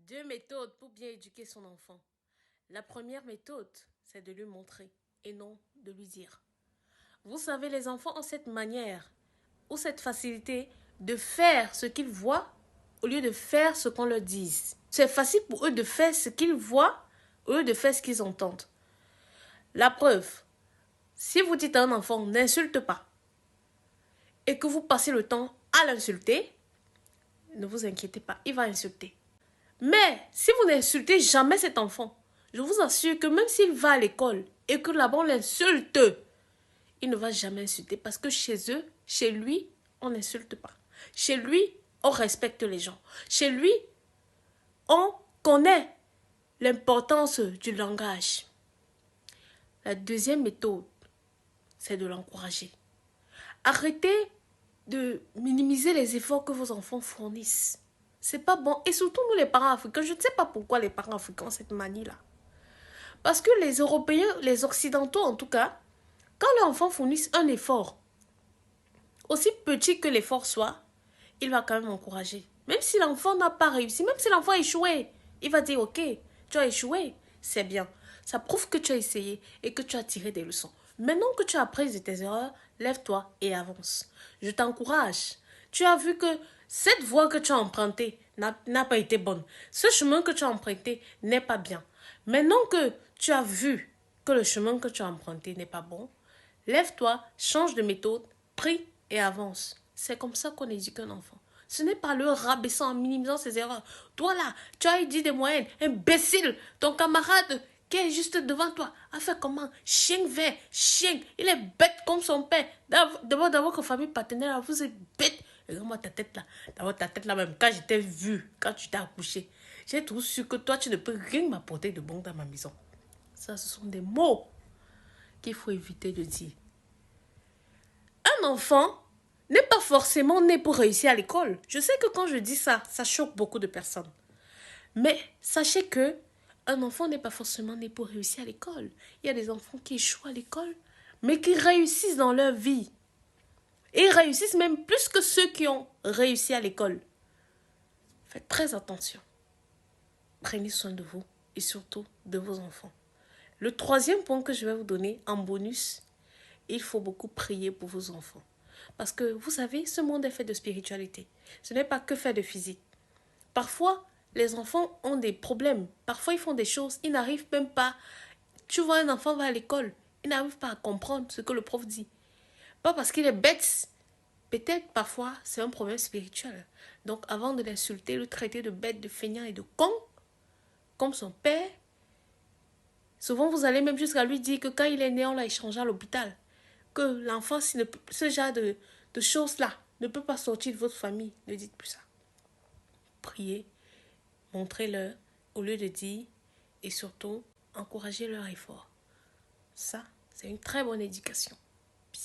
Deux méthodes pour bien éduquer son enfant. La première méthode, c'est de lui montrer et non de lui dire. Vous savez, les enfants ont cette manière ou cette facilité de faire ce qu'ils voient au lieu de faire ce qu'on leur dit. C'est facile pour eux de faire ce qu'ils voient au lieu de faire ce qu'ils entendent. La preuve, si vous dites à un enfant n'insulte pas et que vous passez le temps à l'insulter, ne vous inquiétez pas, il va insulter. Mais si vous n'insultez jamais cet enfant, je vous assure que même s'il va à l'école et que là-bas on l'insulte, il ne va jamais insulter parce que chez eux, chez lui, on n'insulte pas. Chez lui, on respecte les gens. Chez lui, on connaît l'importance du langage. La deuxième méthode, c'est de l'encourager. Arrêtez de minimiser les efforts que vos enfants fournissent. C'est pas bon. Et surtout nous les parents africains, je ne sais pas pourquoi les parents africains ont cette manie-là. Parce que les Européens, les Occidentaux en tout cas, quand leurs enfants fournissent un effort, aussi petit que l'effort soit, il va quand même encourager. Même si l'enfant n'a pas réussi, même si l'enfant a échoué, il va dire ok, tu as échoué, c'est bien. Ça prouve que tu as essayé et que tu as tiré des leçons. Maintenant que tu as appris de tes erreurs, lève-toi et avance. Je t'encourage. Tu as vu que cette voie que tu as empruntée n'a pas été bonne. Ce chemin que tu as emprunté n'est pas bien. Maintenant que tu as vu que le chemin que tu as emprunté n'est pas bon, lève-toi, change de méthode, prie et avance. C'est comme ça qu'on éduque un enfant. Ce n'est pas le rabaissant en minimisant ses erreurs. Toi là, tu as dit des moyennes. Imbécile, ton camarade qui est juste devant toi a fait comment? Chien vert, chien, il est bête comme son père. D'abord, dans votre famille paternelle, vous êtes bête. Regarde-moi ta tête là. D'abord, ta tête là même, quand je t'ai vu, quand tu t'es accouché, j'ai tout su que toi, tu ne peux rien m'apporter de bon dans ma maison. Ça, ce sont des mots qu'il faut éviter de dire. Un enfant n'est pas forcément né pour réussir à l'école. Je sais que quand je dis ça, ça choque beaucoup de personnes. Mais sachez que un enfant n'est pas forcément né pour réussir à l'école. Il y a des enfants qui échouent à l'école, mais qui réussissent dans leur vie. Et ils réussissent même plus que ceux qui ont réussi à l'école. Faites très attention. Prenez soin de vous et surtout de vos enfants. Le troisième point que je vais vous donner en bonus, il faut beaucoup prier pour vos enfants. Parce que vous savez, ce monde est fait de spiritualité. Ce n'est pas que fait de physique. Parfois, les enfants ont des problèmes. Parfois, ils font des choses, ils n'arrivent même pas. Tu vois, un enfant va à l'école, il n'arrive pas à comprendre ce que le prof dit. Pas parce qu'il est bête. Peut-être parfois, c'est un problème spirituel. Donc, avant de l'insulter, le traiter de bête, de feignant et de con, comme son père, souvent vous allez même jusqu'à lui dire que quand il est né, on l'a échangé à l'hôpital. Que l'enfant, ce genre de choses-là ne peut pas sortir de votre famille. Ne dites plus ça. Priez, montrez-leur au lieu de dire et surtout encouragez leur effort. Ça, c'est une très bonne éducation.